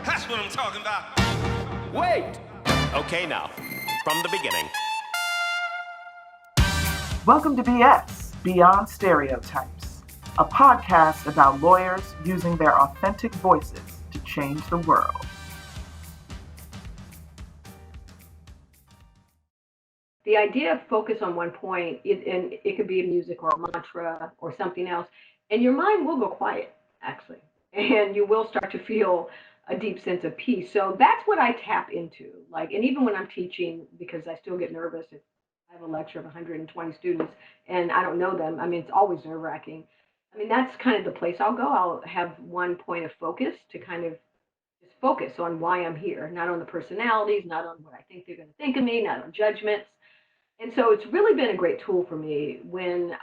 That's what I'm talking about. Wait! Okay, now, from the beginning. Welcome to BS, Beyond Stereotypes, a podcast about lawyers using their authentic voices to change the world. The idea of focus on one point, and it could be a music or a mantra or something else, and your mind will go quiet, actually, and you will start to feel a deep sense of peace. So that's what I tap into. And even when I'm teaching, because I still get nervous if I have a lecture of 120 students and I don't know them. I mean, it's always nerve-wracking. I mean, that's kind of the place I'll go. I'll have one point of focus to kind of just focus on why I'm here, not on the personalities, not on what I think they're going to think of me, not on judgments. And so it's really been a great tool for me when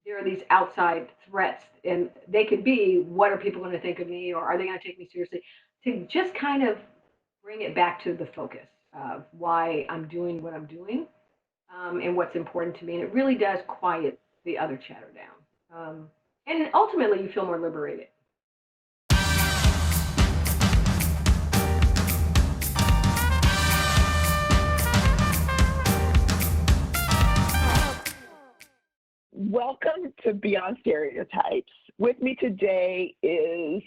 there are these outside threats, and they could be, what are people going to think of me, or are they going to take me seriously? To just kind of bring it back to the focus of why I'm doing what I'm doing, and what's important to me. And it really does quiet the other chatter down. And ultimately, you feel more liberated. Welcome to Beyond Stereotypes. With me today is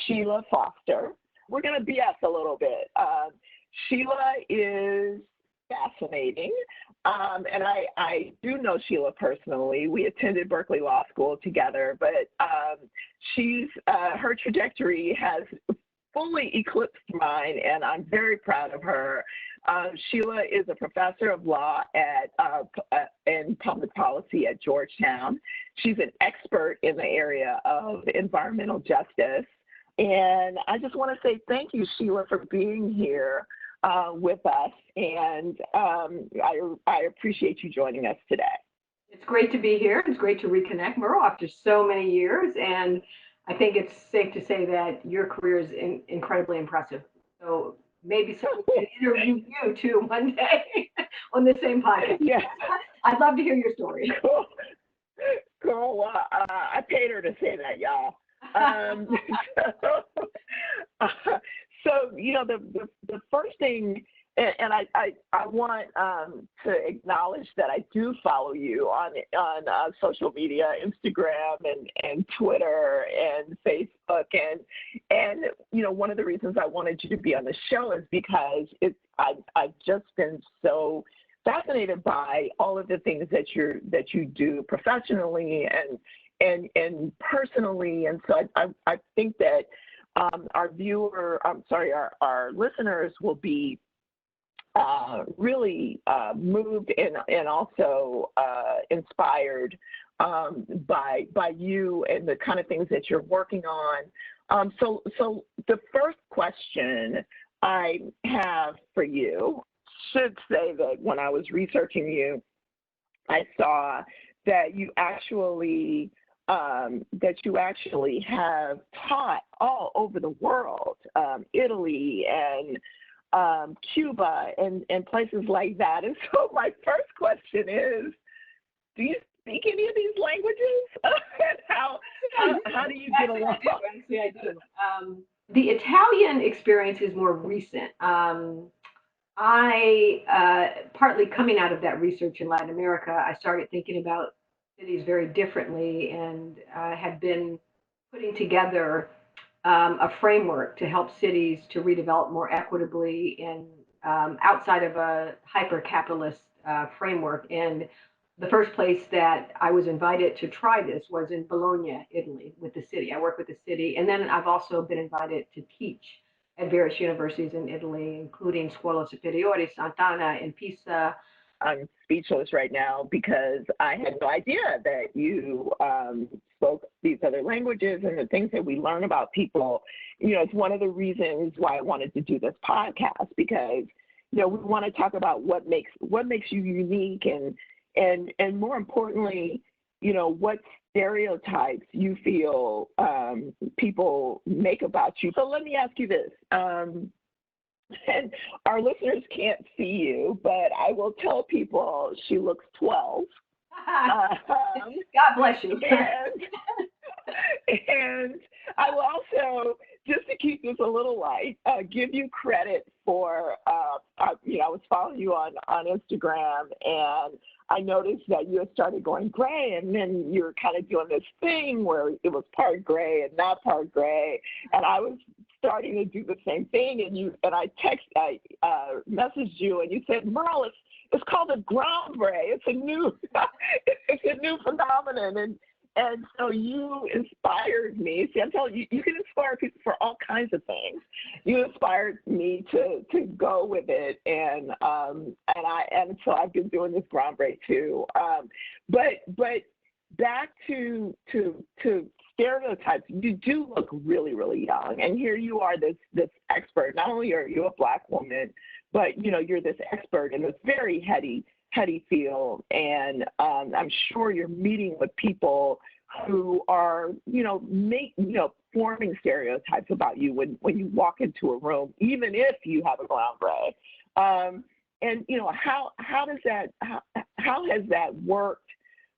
Sheila Foster. We're going to BS a little bit. Sheila is fascinating, and I do know Sheila personally. We attended Berkeley Law School together, but her trajectory has fully eclipsed mine, and I'm very proud of her. Sheila is a professor of law in public policy at Georgetown. She's an expert in the area of environmental justice. And I just want to say thank you, Sheila, for being here with us. And I appreciate you joining us today. It's great to be here. It's great to reconnect, Merle, after so many years. And I think it's safe to say that your career is incredibly impressive. So maybe someone can interview you too one day on the same podcast. Yeah. I'd love to hear your story. Cool. Well, I paid her to say that, y'all. So the first thing, and I want to acknowledge that I do follow you on social media, Instagram and Twitter and Facebook, and one of the reasons I wanted you to be on the show is because I've just been so fascinated by all of the things that you do professionally and personally, and so I think that our listeners will be really moved and also inspired by you and the kind of things that you're working on. So the first question I have for you should say that when I was researching you, I saw that you actually have taught all over the world, Italy and Cuba and places like that. And so my first question is, do you speak any of these languages? And how do you get along? Actually, I do. The Italian experience is more recent. I partly coming out of that research in Latin America, I started thinking about cities very differently, and have been putting together a framework to help cities to redevelop more equitably and outside of a hyper-capitalist framework. And the first place that I was invited to try this was in Bologna, Italy, with the city. I work with the city, and then I've also been invited to teach at various universities in Italy, including Scuola Superiore, Sant'Anna, and Pisa. I'm speechless right now because I had no idea that you spoke these other languages, and the things that we learn about people. It's one of the reasons why I wanted to do this podcast, because we want to talk about what makes you unique, and more importantly, what stereotypes you feel people make about you. So let me ask you this. And our listeners can't see you, but I will tell people she looks 12. God bless you. And I will also just to keep this a little light, give you credit for, I was following you on Instagram, and I noticed that you had started going gray, and then you were kind of doing this thing where it was part gray and not part gray, and I was starting to do the same thing, and I messaged you, and you said, Merle, it's called a ground gray. It's a new phenomenon, and so you inspired me. See, I'm telling you, you can inspire people for all kinds of things. You inspired me to go with it, and so I've been doing this ground gray too. But back to stereotypes, you do look really, really young, and here you are, this expert. Not only are you a Black woman, but you're this expert in this very heady field, and I'm sure you're meeting with people who are forming stereotypes about you when you walk into a room, even if you have a ground gray. And how has that worked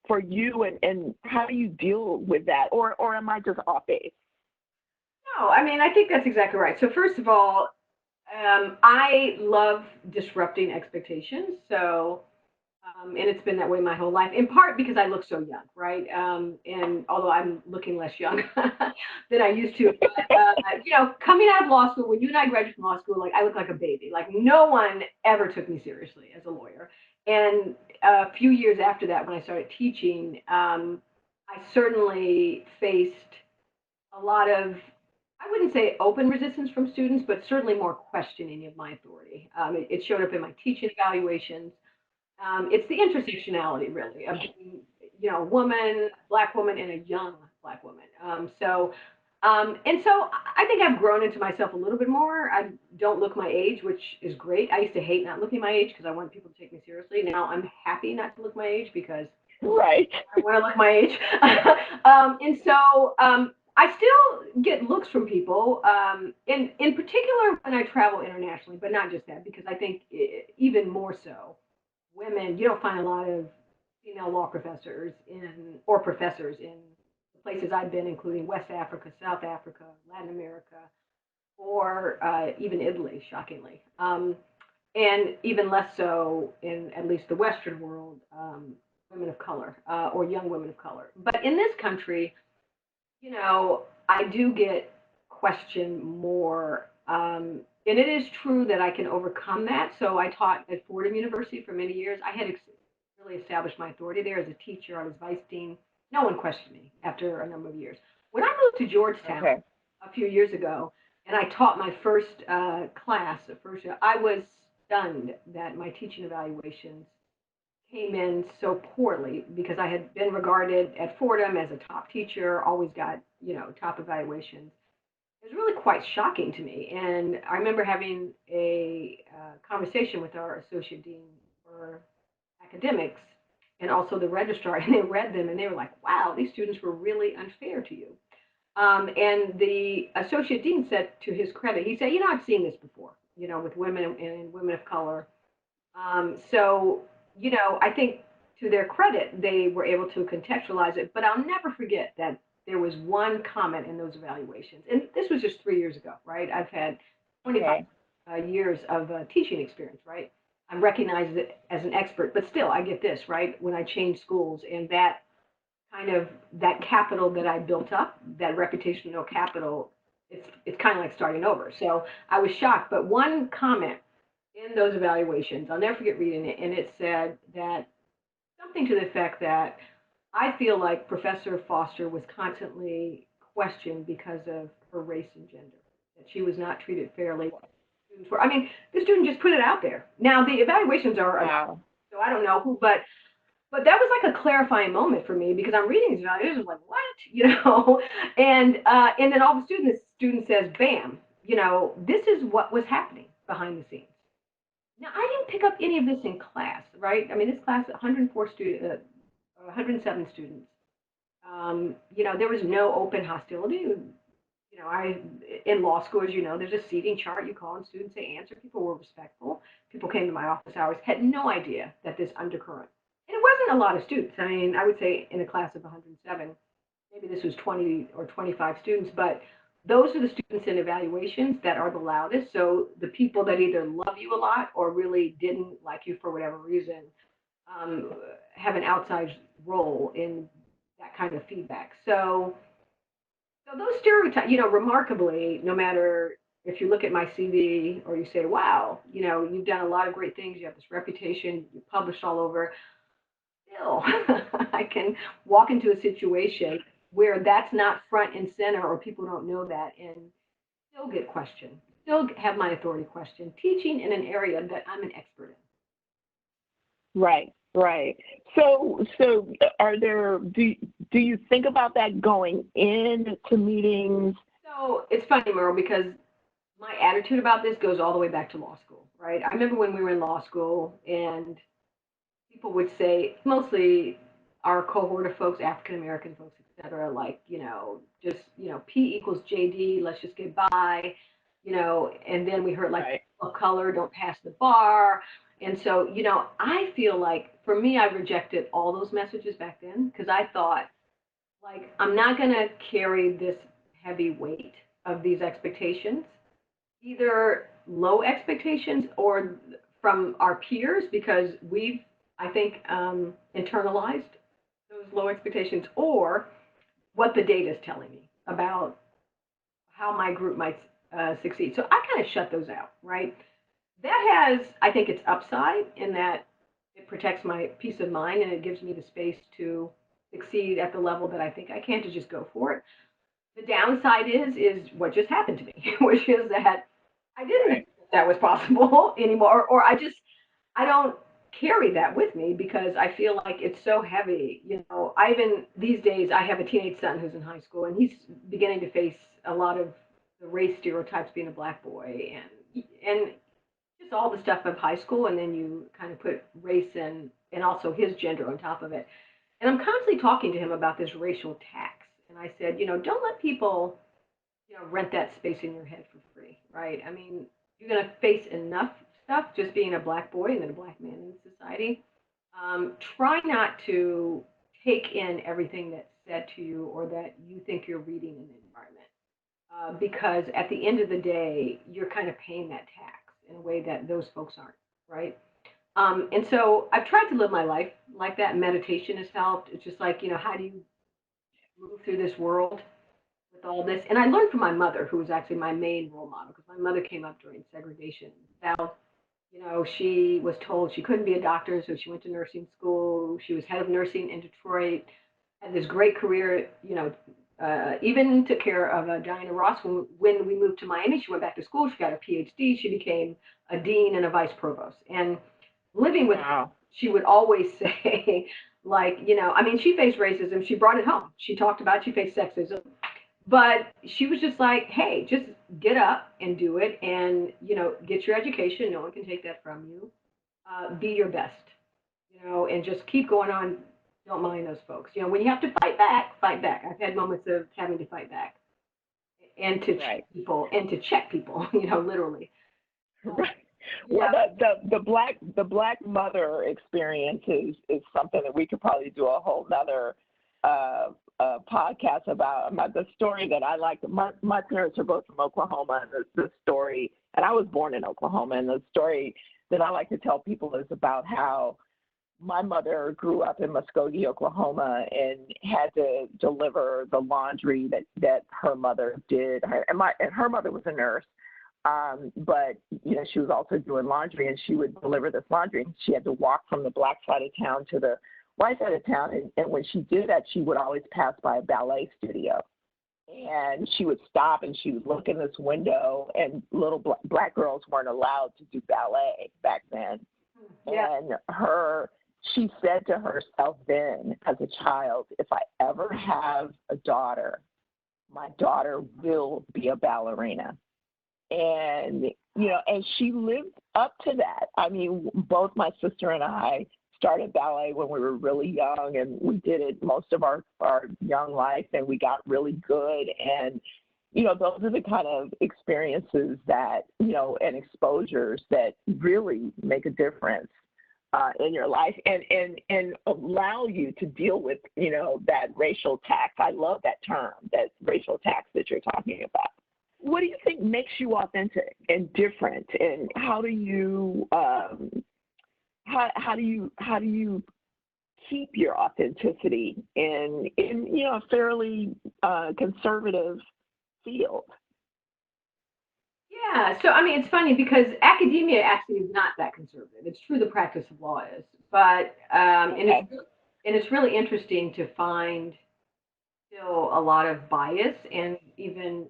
for you, and how do you deal with that, or am I just off base? No, I mean, I think that's exactly right. So first of all, I love disrupting expectations. So, and it's been that way my whole life, in part because I look so young, right? And although I'm looking less young than I used to, but, coming out of law school, when you and I graduated from law school, like I look like a baby. Like no one ever took me seriously as a lawyer. And a few years after that, when I started teaching, I certainly faced a lot of, I wouldn't say open resistance from students, but certainly more questioning of my authority. It showed up in my teaching evaluations. It's the intersectionality, really, of being, a woman, Black woman, and a young Black woman. And so I think I've grown into myself a little bit more. I don't look my age, which is great. I used to hate not looking my age because I wanted people to take me seriously. Now I'm happy not to look my age because right. I want to look my age. And so I still get looks from people, in particular when I travel internationally, but not just that, because I think even more so, women, you don't find a lot of female law professors in the places I've been, including West Africa, South Africa, Latin America, or even Italy, shockingly. And even less so in at least the Western world, women of color or young women of color. But in this country, I do get questioned more. And it is true that I can overcome that. So I taught at Fordham University for many years. I had really established my authority there as a teacher. I was vice dean. No one questioned me after a number of years. When I moved to Georgetown a few years ago, and I taught my first class, I was stunned that my teaching evaluations came in so poorly because I had been regarded at Fordham as a top teacher, always got, top evaluations. It was really quite shocking to me. And I remember having a conversation with our associate dean for academics and also the registrar, and they read them and they were like, wow, these students were really unfair to you. And the associate dean said, to his credit, he said, I've seen this before, with women and women of color. I think to their credit, they were able to contextualize it, but I'll never forget that there was one comment in those evaluations, and this was just 3 years ago, right? I've had 25 years of teaching experience, right? I'm recognized as an expert, but still, I get this, right? When I changed schools, and that capital that I built up, that reputational capital, it's kind of like starting over. So I was shocked, but one comment in those evaluations, I'll never forget reading it, and it said that something to the effect that I feel like Professor Foster was constantly questioned because of her race and gender, that she was not treated fairly. The student just put it out there. Now the evaluations are, so I don't know who, but that was like a clarifying moment for me because I'm reading these evaluations like, what, and then all of a sudden the student says, bam, this is what was happening behind the scenes. Now, I didn't pick up any of this in class, right? This class, 107 students. There was no open hostility. In law school, as there's a seating chart. You call and students say answer. People were respectful. People came to my office hours, had no idea that this undercurrent. And it wasn't a lot of students. I would say in a class of 107, maybe this was 20 or 25 students, but those are the students in evaluations that are the loudest. So the people that either love you a lot or really didn't like you for whatever reason um, have an outsized role in that kind of feedback. So those stereotypes, remarkably, no matter if you look at my CV or you say, wow, you've done a lot of great things, you have this reputation, you're published all over, still, I can walk into a situation where that's not front and center or people don't know that and still get questioned, still have my authority questioned, teaching in an area that I'm an expert Right, right. So do you think about that going into meetings? in. So it's funny, Merle, because my attitude about this goes all the way back to law school, right? I remember when we were in law school and people would say, mostly our cohort of folks, African American folks, et cetera, like, just, P equals JD, let's just get by, and then we heard like Right. of color, don't pass the bar. And so, I feel like for me, I rejected all those messages back then because I thought, like, I'm not going to carry this heavy weight of these expectations, either low expectations or from our peers because we've, I think, internalized those low expectations, or what the data is telling me about how my group might succeed. So I kind of shut those out, right? That has, I think, its upside in that it protects my peace of mind and it gives me the space to succeed at the level that I think I can, to just go for it. The downside is what just happened to me, which is that I didn't Right. think that was possible anymore, or I don't carry that with me because I feel like it's so heavy. I even these days I have a teenage son who's in high school and he's beginning to face a lot of the race stereotypes being a black boy and just all the stuff of high school, and then you kind of put race and also his gender on top of it. And I'm constantly talking to him about this racial tax. And I said, don't let people rent that space in your head for free, right? I mean, you're going to face enough stuff just being a black boy and then a black man in society. Try not to take in everything that's said to you or that you think you're reading in the environment, because at the end of the day, you're kind of paying that tax in a way that those folks aren't, right? And so I've tried to live my life like that. Meditation has helped. It's just like, how do you move through this world with all this? And I learned from my mother, who was actually my main role model, because my mother came up during segregation. South, she was told she couldn't be a doctor, so she went to nursing school. She was head of nursing in Detroit, had this great career, even took care of Diana Ross. When we moved to Miami, she went back to school. She got a PhD. She became a dean and a vice provost. And living with her, Wow. she would always say, like, I mean, she faced racism. She brought it home. She talked about it. She faced sexism. But she was just like, hey, just get up and do it and, get your education. No one can take that from you. Be your best, and just keep going on. Don't mind those folks. When you have to fight back, fight back. I've had moments of having to fight back and to Right. check people, literally. Right. Well, Yeah. the black mother experience is something that we could probably do a whole nother podcast about. The story that I like. My parents are both from Oklahoma, and the story, and I was born in Oklahoma, and the story that I like to tell people is about how my mother grew up in Muskogee, Oklahoma, and had to deliver the laundry that her mother did. Her mother was a nurse, but she was also doing laundry, and she would deliver this laundry. She had to walk from the black side of town to the white side of town, and when she did that, she would always pass by a ballet studio. And she would stop and she would look in this window, and little black girls weren't allowed to do ballet back then. Yeah. And she said to herself then as a child, if I ever have a daughter, my daughter will be a ballerina. And, and she lived up to that. I mean, both my sister and I started ballet when we were really young, and we did it most of our young life, and we got really good. And, those are the kind of experiences that, and exposures that really make a difference in your life and allow you to deal with, that racial tax. I love that term, that racial tax that you're talking about. What do you think makes you authentic and different? And how do you keep your authenticity in a fairly conservative field? Yeah, so I mean, it's funny because academia actually is not that conservative. It's true the practice of law is, but Okay. and it's really interesting to find still a lot of bias and even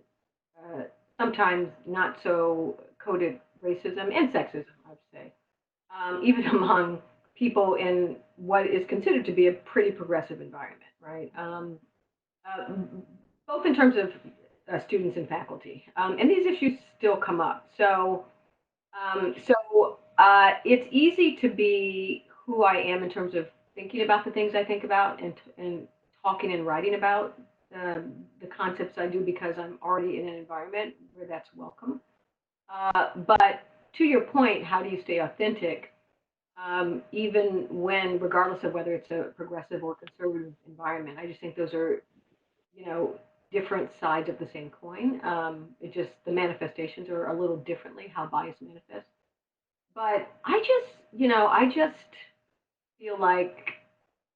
uh, sometimes not so coded racism and sexism, I would say, even among people in what is considered to be a pretty progressive environment, right? Uh, Both in terms of students and faculty, and these issues still come up. So it's easy to be who I am in terms of thinking about the things I think about and talking and writing about the concepts I do because I'm already in an environment where that's welcome. But to your point, how do you stay authentic? Even when, regardless of whether it's a progressive or conservative environment, I just think those are, you know, different sides of the same coin. It just, the manifestations are a little differently how bias manifests. But I just feel like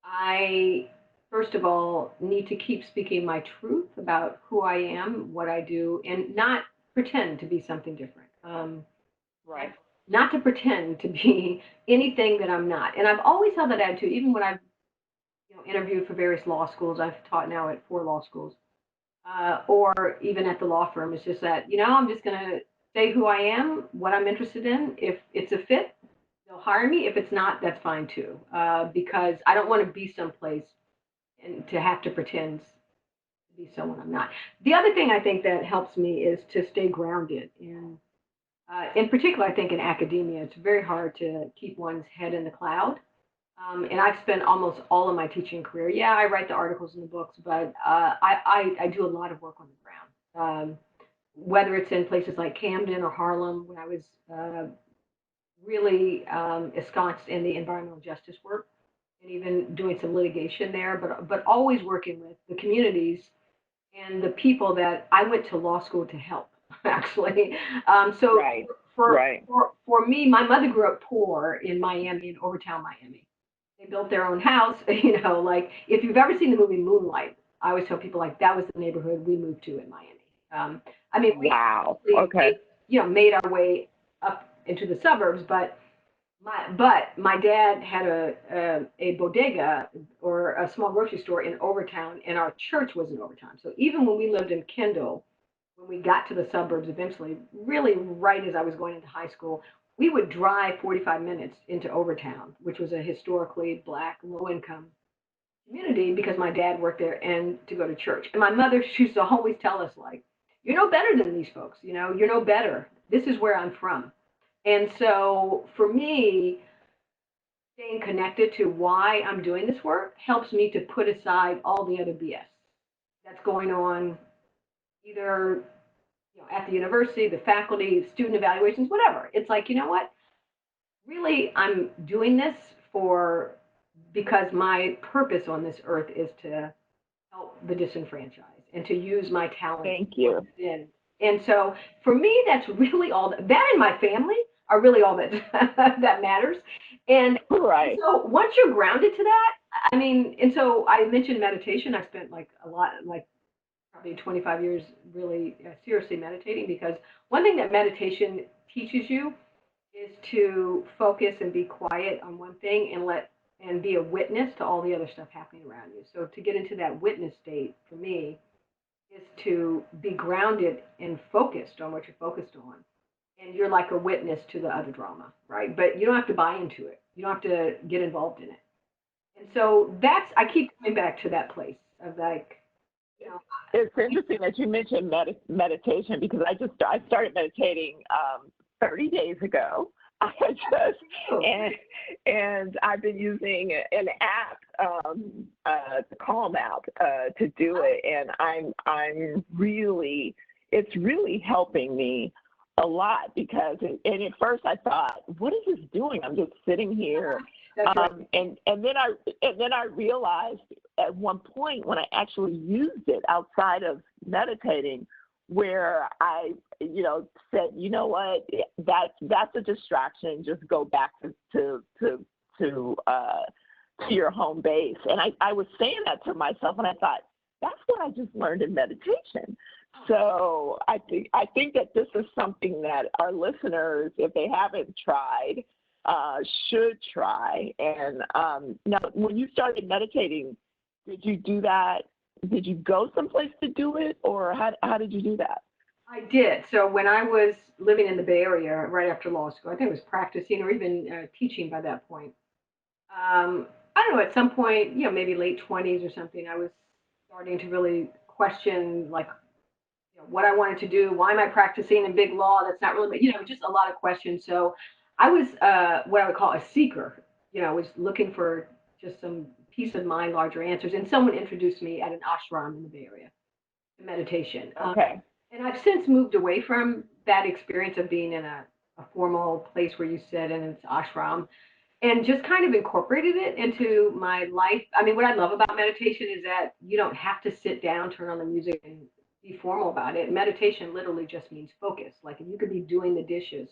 I, first of all, need to keep speaking my truth about who I am, what I do, and not pretend to be something different. Right. Not to pretend to be anything that I'm not. And I've always held that attitude, even when I've interviewed for various law schools. I've taught now at 4 law schools, or even at the law firm. It's just that I'm just going to say who I am, what I'm interested in. If it's a fit, they'll hire me. If it's not, that's fine too, because I don't want to be someplace and to have to pretend to be someone I'm not. The other thing I think that helps me is to stay grounded in particular, I think in academia, it's very hard to keep one's head in the cloud. And I've spent almost all of my teaching career. Yeah, I write the articles and the books, but I do a lot of work on the ground. Whether it's in places like Camden or Harlem, when I was really ensconced in the environmental justice work, and even doing some litigation there, but always working with the communities and the people that I went to law school to help, actually. So Right. for, Right. for me, my mother grew up poor in Miami, in Overtown, Miami. They built their own house, like if you've ever seen the movie Moonlight, I always tell people like that was the neighborhood we moved to in Miami. I mean, we Wow. actually Okay. made our way up into the suburbs, but my dad had a bodega or a small grocery store in Overtown, and our church was in Overtown. So even when we lived in Kendall, when we got to the suburbs eventually, really right as I was going into high school, we would drive 45 minutes into Overtown, which was a historically Black, low income community because my dad worked there and to go to church. And my mother, she used to always tell us, like, you're no better than these folks, you're no better. This is where I'm from. And so for me, staying connected to why I'm doing this work helps me to put aside all the other BS that's going on either at the university, the faculty, student evaluations, whatever. It's like, you know what? Really, I'm doing this for because my purpose on this earth is to help the disenfranchised and to use my talents Thank you. in. And so for me, that's really all that and my family are really all that that matters. And Right. so once you're grounded to that, I mean, and so I mentioned meditation. I spent like a lot, like probably 25 years really seriously meditating because one thing that meditation teaches you is to focus and be quiet on one thing and be a witness to all the other stuff happening around you. So to get into that witness state for me is to be grounded and focused on what you're focused on. And you're like a witness to the other drama, right? But you don't have to buy into it. You don't have to get involved in it. And so I keep coming back to that place of like, you know, It's interesting that you mentioned meditation because I started meditating 30 days ago. I just and I've been using an app, the Calm app, to do it, and I'm really it's really helping me a lot because and at first I thought, what is this doing? I'm just sitting here That's right. And then I realized at one point when I actually used it outside of meditating, where I, said, you know what, that's a distraction. Just go back to your home base. And I was saying that to myself, and I thought, that's what I just learned in meditation. So I think that this is something that our listeners, if they haven't tried, should try. And now, when you started meditating, did you do that? Did you go someplace to do it, or how did you do that? I did. So when I was living in the Bay Area right after law school, I think I was practicing or even teaching by that point. I don't know, at some point, maybe late 20s or something, I was starting to really question, like, what I wanted to do. Why am I practicing in big law? That's not really, just a lot of questions. So I was what I would call a seeker. I was looking for just some peace of mind, larger answers. And someone introduced me at an ashram in the Bay Area to meditation. Okay. And I've since moved away from that experience of being in a formal place where you sit and it's ashram, and just kind of incorporated it into my life. I mean, what I love about meditation is that you don't have to sit down, turn on the music, and be formal about it. Meditation literally just means focus. Like, if you could be doing the dishes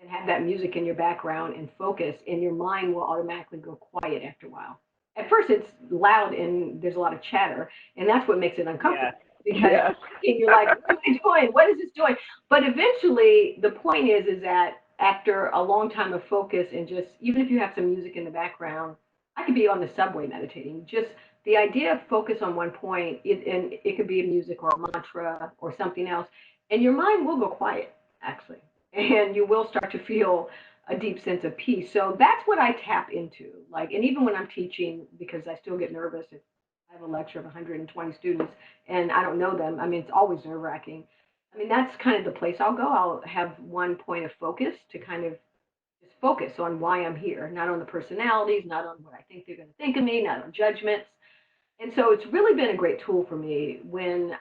and have that music in your background and focus, and your mind will automatically go quiet after a while. At first, it's loud and there's a lot of chatter, and that's what makes it uncomfortable. Yeah. Because you're like, what am I doing? What is this doing? But eventually, the point is that after a long time of focus, and just even if you have some music in the background, I could be on the subway meditating. Just the idea of focus on one point, and it could be a music or a mantra or something else, and your mind will go quiet, actually, and you will start to feel a deep sense of peace. So that's what I tap into. Like, and even when I'm teaching, because I still get nervous if I have a lecture of 120 students and I don't know them. I mean, it's always nerve wracking. I mean, that's kind of the place I'll go. I'll have one point of focus to kind of just focus on why I'm here, not on the personalities, not on what I think they're going to think of me, not on judgments. And so it's really been a great tool for me when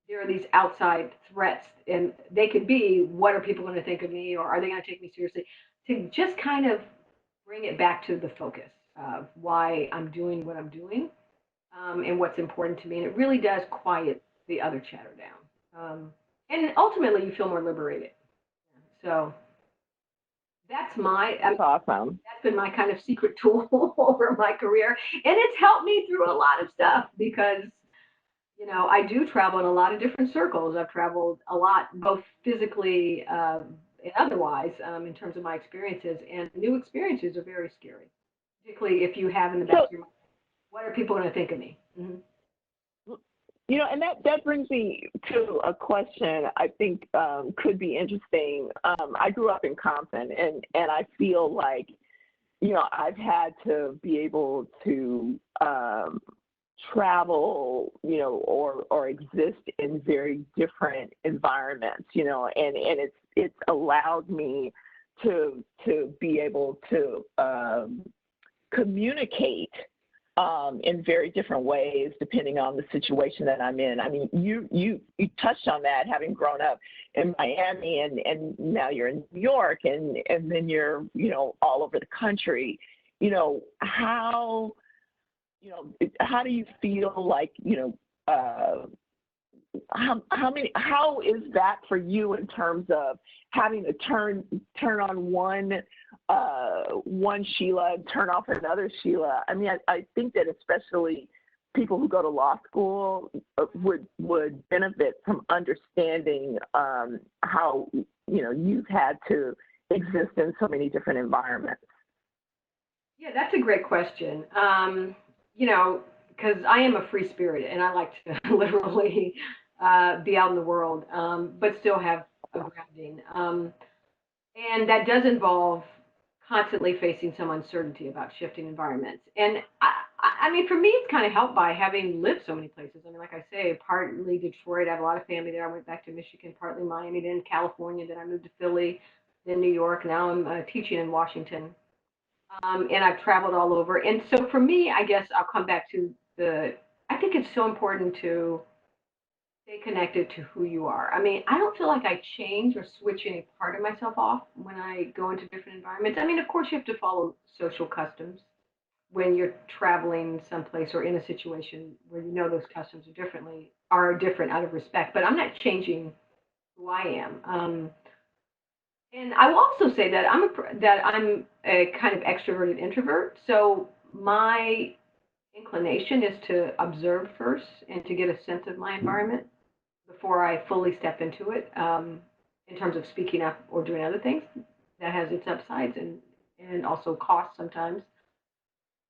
there are these outside threats, and they could be, what are people going to think of me, or are they going to take me seriously? To just kind of bring it back to the focus of why I'm doing what I'm doing, and what's important to me. And it really does quiet the other chatter down. And ultimately, you feel more liberated. So That's awesome. that's been my kind of secret tool over my career. And it's helped me through a lot of stuff because, I do travel in a lot of different circles. I've traveled a lot, both physically and otherwise, in terms of my experiences. And new experiences are very scary, particularly if you have in the back of your mind, what are people going to think of me? Mm-hmm. And that brings me to a question I think could be interesting. I grew up in Compton, and I feel like, I've had to be able to travel, or exist in very different environments, and it's allowed me to be able to communicate in very different ways depending on the situation that I'm in. I mean, you touched on that, having grown up in Miami, and now you're in New York, and then you're all over the country. How do you feel like how is that for you in terms of having to turn on one Sheila and turn off another Sheila? I mean, I think that especially people who go to law school would benefit from understanding how you've had to exist in so many different environments. Yeah, that's a great question. Because I am a free spirit and I like to literally be out in the world, but still have a grounding. And that does involve constantly facing some uncertainty about shifting environments. And I mean, for me, it's kind of helped by having lived so many places. I mean, like I say, partly Detroit, I have a lot of family there. I went back to Michigan, partly Miami, then California, then I moved to Philly, then New York. Now I'm teaching in Washington. And I've traveled all over. And so for me, I guess I'll come back to I think it's so important to stay connected to who you are. I mean, I don't feel like I change or switch any part of myself off when I go into different environments. I mean, of course, you have to follow social customs when you're traveling someplace or in a situation where you know those customs are different out of respect. But I'm not changing who I am. And I will also say that I'm a kind of extroverted introvert. So my inclination is to observe first and to get a sense of my environment before I fully step into it. In terms of speaking up or doing other things, that has its upsides and also costs sometimes.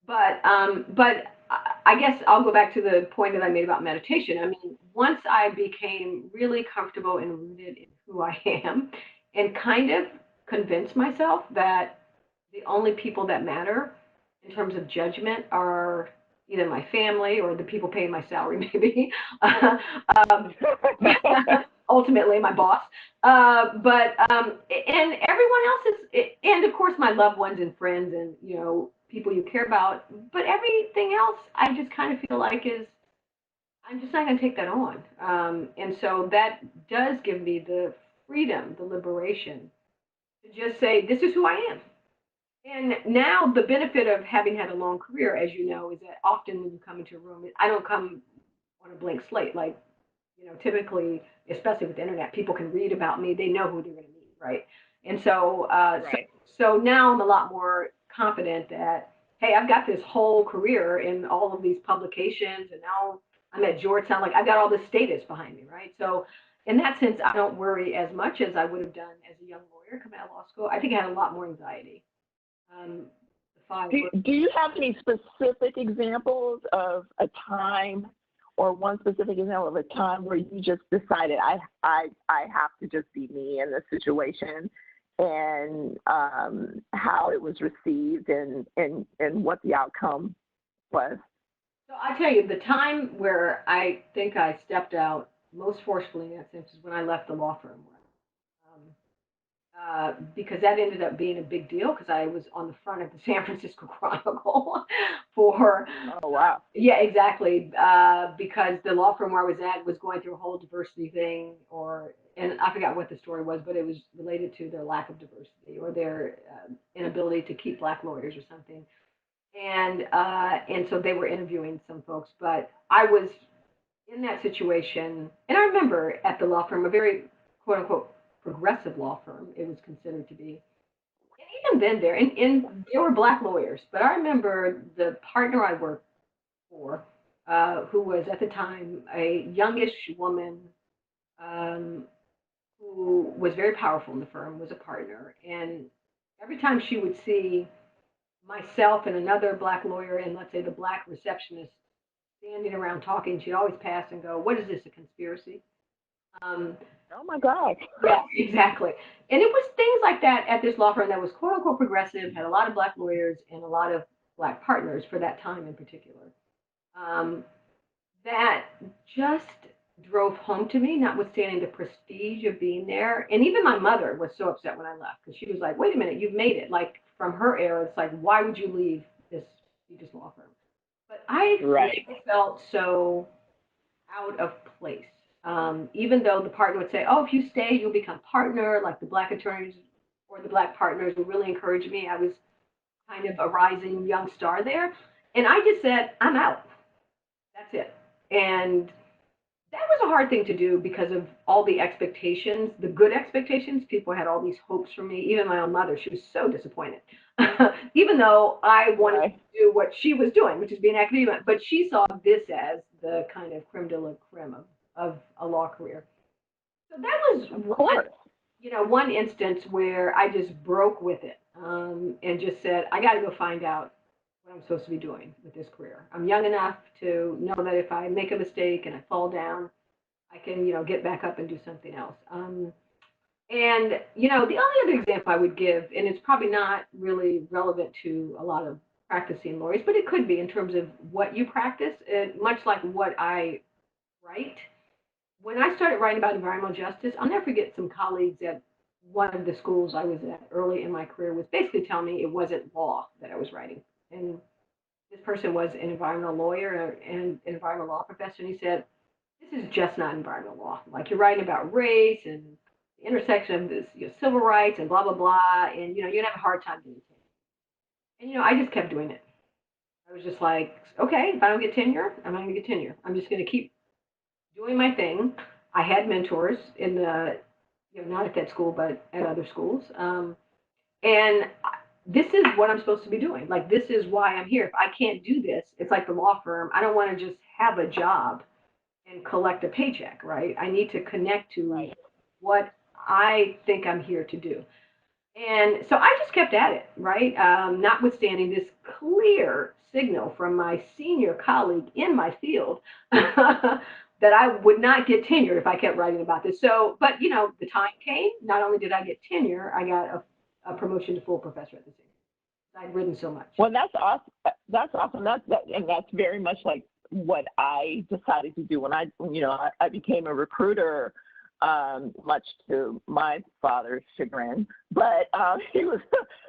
But I guess I'll go back to the point that I made about meditation. I mean, once I became really comfortable and rooted in who I am, and kind of convinced myself that the only people that matter in terms of judgment are either my family or the people paying my salary, maybe. um, ultimately, my boss. And everyone else and of course, my loved ones and friends and, people you care about. But everything else, I just kind of feel like I'm just not going to take that on. And so that does give me the freedom, the liberation to just say, this is who I am. And now the benefit of having had a long career, as you know, is that often when you come into a room, I don't come on a blank slate. Like, typically, especially with the internet, people can read about me. They know who they're going to meet, right? And so, Right. so now I'm a lot more confident that, hey, I've got this whole career in all of these publications, and now I'm at Georgetown. Like, I've got all this status behind me, right? So, in that sense, I don't worry as much as I would have done as a young lawyer coming out of law school. I think I had a lot more anxiety. Um, the five Do you have any specific examples of a time or one specific example of a time where you just decided I have to just be me in this situation, and how it was received and what the outcome was? So I tell you, the time where I think I stepped out most forcefully in that sense is when I left the law firm. Because that ended up being a big deal because I was on the front of the San Francisco Chronicle for, Oh, wow. yeah, exactly, because the law firm where I was at was going through a whole diversity thing, and I forgot what the story was, but it was related to their lack of diversity or their inability to keep black lawyers or something. And so they were interviewing some folks, but I was in that situation, and I remember at the law firm, a very quote unquote progressive law firm, it was considered to be. And even then, and there were black lawyers, but I remember the partner I worked for, who was at the time a youngish woman um, who was very powerful in the firm, was a partner. And every time she would see myself and another black lawyer and let's say the black receptionist standing around talking, she'd always pass and go, "What is this, a conspiracy?" Um, Oh my God. yeah, exactly. And it was things like that at this law firm that was quote unquote progressive, had a lot of black lawyers and a lot of black partners for that time in particular. Um, that just drove home to me, notwithstanding the prestige of being there. And even my mother was so upset when I left because she was like, "Wait a minute, you've made it." Like from her era, it's like, "Why would you leave this prestigious law firm?" But I Right. never felt so out of place. Even though the partner would say, "Oh, if you stay, you'll become partner," like the black attorneys or the black partners would really encourage me. I was kind of a rising young star there. And I just said, "I'm out. That's it." And that was a hard thing to do because of all the expectations, the good expectations. People had all these hopes for me. Even my own mother, she was so disappointed. Even though I wanted to Right. do what she was doing, which is being an academic, but she saw this as the kind of creme de la creme of a law career. So that was Of course. one instance where I just broke with it and just said, I got to go find out what I'm supposed to be doing with this career. I'm young enough to know that if I make a mistake and I fall down, I can, get back up and do something else. And, the only other example I would give, and it's probably not really relevant to a lot of practicing lawyers, but it could be in terms of what you practice, much like what I write. When I started writing about environmental justice, I'll never forget some colleagues at one of the schools I was at early in my career was basically telling me it wasn't law that I was writing. And this person was an environmental lawyer and an environmental law professor. And he said, this is just not environmental law. Like you're writing about race and the intersection of this, civil rights and blah blah blah, and you're gonna have a hard time doing it. And I just kept doing it. I was just like, okay, if I don't get tenure, I'm not gonna get tenure. I'm just gonna keep doing my thing. I had mentors in the, not at that school, but at other schools. And this is what I'm supposed to be doing. Like, this is why I'm here. If I can't do this, it's like the law firm. I don't want to just have a job and collect a paycheck, right? I need to connect to what I think I'm here to do. And so I just kept at it, right? Notwithstanding this clear signal from my senior colleague in my field that I would not get tenure if I kept writing about this. So, but the time came. Not only did I get tenure, I got a promotion to full professor at the same time. I'd written so much. Well, that's awesome. That's awesome. And that's very much like what I decided to do when I became a recruiter. Much to my father's chagrin, but he was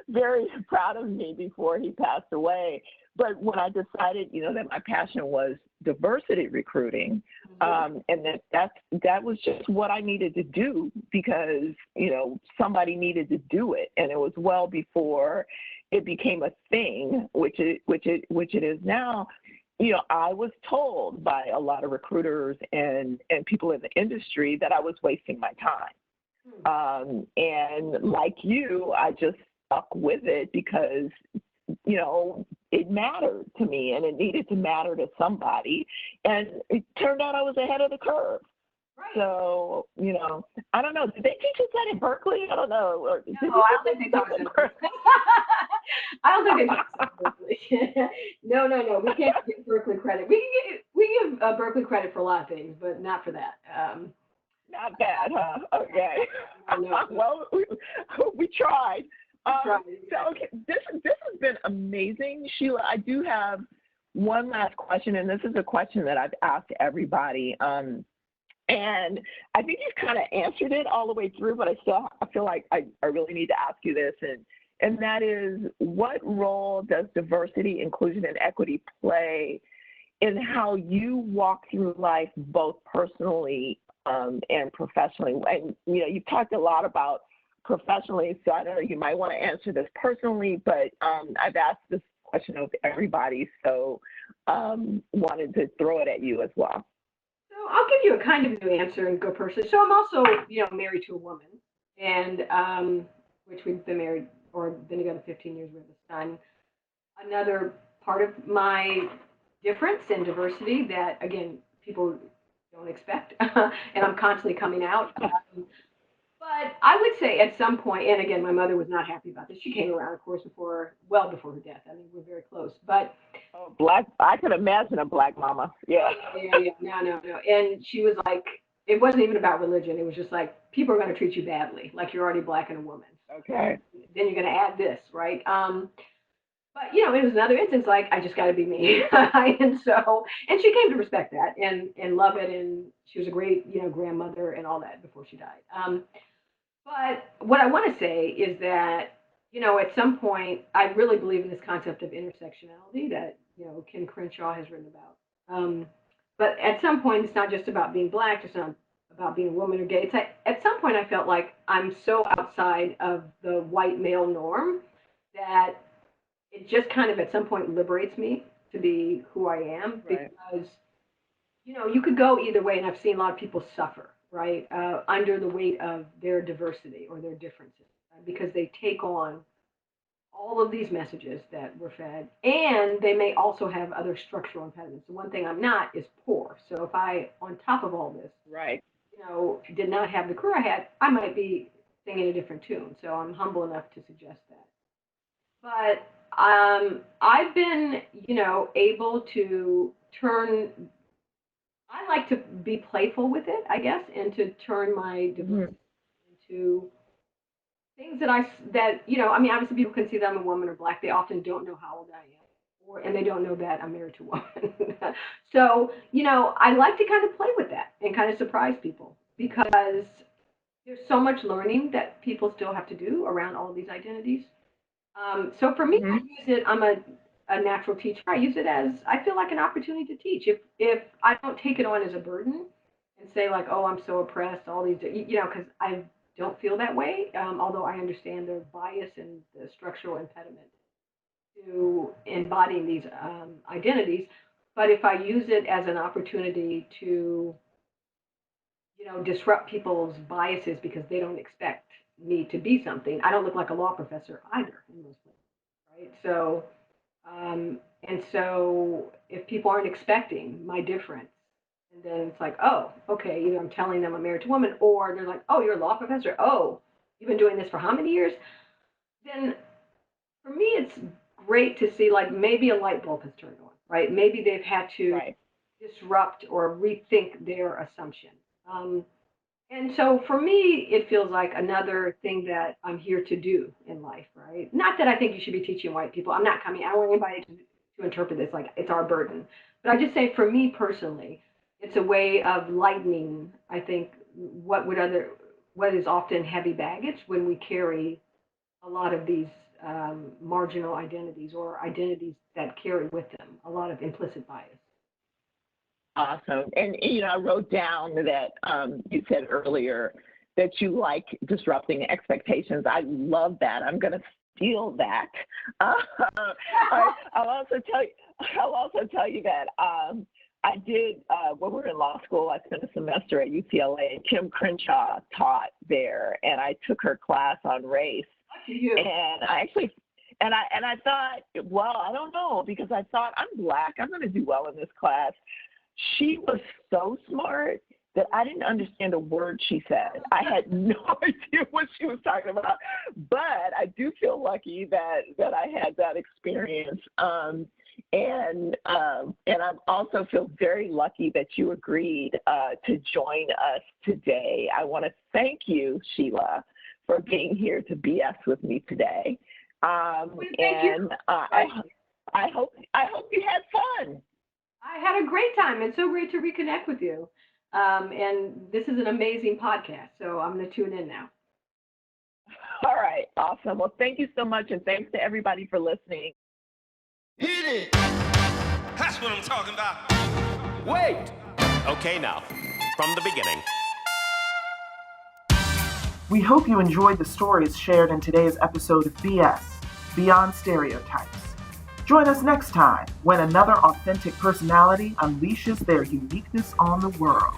very proud of me before he passed away. But when I decided, that my passion was diversity recruiting, and that was just what I needed to do because, somebody needed to do it, and it was well before it became a thing, which it is now. I was told by a lot of recruiters and people in the industry that I was wasting my time. And like you, I just stuck with it because, it mattered to me and it needed to matter to somebody. And it turned out I was ahead of the curve. Right. So, I don't know. Did they teach us that in Berkeley? I don't know. No, I don't think they taught us in Berkeley. I don't think they taught us in Berkeley. No. We can't give Berkeley credit. We give Berkeley credit for a lot of things, but not for that. Not bad, huh? Okay. No. Well, we tried. Right. So, okay, this has been amazing, Sheila. I do have one last question, and this is a question that I've asked everybody. And I think you've kind of answered it all the way through, but I feel like I really need to ask you this, and that is, what role does diversity, inclusion, and equity play in how you walk through life, both personally and professionally? And you've talked a lot about professionally, so I don't know, you might want to answer this personally, but I've asked this question of everybody, so wanted to throw it at you as well. So I'll give you a kind of new answer and go personally. So I'm also, married to a woman, and which we've been married or been together 15 years. We have a son. Another part of my difference and diversity that, again, people don't expect, and I'm constantly coming out. But I would say at some point, and again, my mother was not happy about this. She came around, of course, well before her death. I mean, we're very close. But I could imagine a black mama. Yeah. Yeah. No. And she was like, it wasn't even about religion. It was just like, people are going to treat you badly, like you're already black and a woman. Okay. Then you're going to add this, right? But it was another instance, like, I just got to be me. And she came to respect that and love it. And she was a great, grandmother and all that before she died. But what I want to say is that, at some point, I really believe in this concept of intersectionality that, Ken Crenshaw has written about. But at some point, it's not just about being black, it's not about being a woman or gay. At some point, I felt like I'm so outside of the white male norm that it just kind of at some point liberates me to be who I am, because, you could go either way, and I've seen a lot of people suffer, right, under the weight of their diversity or their differences, because they take on all of these messages that we're fed, and they may also have other structural impediments. The one thing I'm not is poor. So if I, on top of all this, did not have the career I had, I might be singing a different tune. So I'm humble enough to suggest that. But I've been, able to turn. I like to be playful with it, I guess, and to turn my diversity into things that obviously people can see that I'm a woman or black. They often don't know how old I am, and they don't know that I'm married to a woman. So, I like to kind of play with that and kind of surprise people, because there's so much learning that people still have to do around all of these identities. So for me, I use it. I'm a natural teacher. I use it as, I feel like, an opportunity to teach. If I don't take it on as a burden, and say like, oh, I'm so oppressed, all these, because I don't feel that way, although I understand the bias and the structural impediment to embodying these identities. But if I use it as an opportunity to, disrupt people's biases because they don't expect me to be something, I don't look like a law professor either in most places, right? So, and so if people aren't expecting my difference, and then it's like, oh, okay, either I'm telling them I'm married to a woman, or they're like, oh, you're a law professor. Oh, you've been doing this for how many years? Then for me, it's great to see like maybe a light bulb has turned on, right? Maybe they've had to Right. disrupt or rethink their assumption. Um, and so for me, it feels like another thing that I'm here to do in life, right? Not that I think you should be teaching white people. I don't want anybody to interpret this like it's our burden. But I just say for me personally, it's a way of lightening, I think, what is often heavy baggage when we carry a lot of these marginal identities or identities that carry with them a lot of implicit bias. Awesome. And, I wrote down that you said earlier that you like disrupting expectations. I love that. I'm going to steal that. I'll also tell you that I did, when we were in law school, I spent a semester at UCLA, and Kim Crenshaw taught there, and I took her class on race. And I actually, and I thought, well, I don't know, because I thought I'm Black, I'm going to do well in this class. She was so smart that I didn't understand a word she said. I had no idea what she was talking about, but I do feel lucky that I had that experience. And I also feel very lucky that you agreed to join us today. I want to thank you, Sheila, for being here to BS with me today. Thank you. I hope you had fun. I had a great time. It's so great to reconnect with you. And this is an amazing podcast, so I'm going to tune in now. All right, awesome. Well, thank you so much, and thanks to everybody for listening. Hit it! That's what I'm talking about. Wait! Okay, now, from the beginning. We hope you enjoyed the stories shared in today's episode of BS, Beyond Stereotypes. Join us next time when another authentic personality unleashes their uniqueness on the world.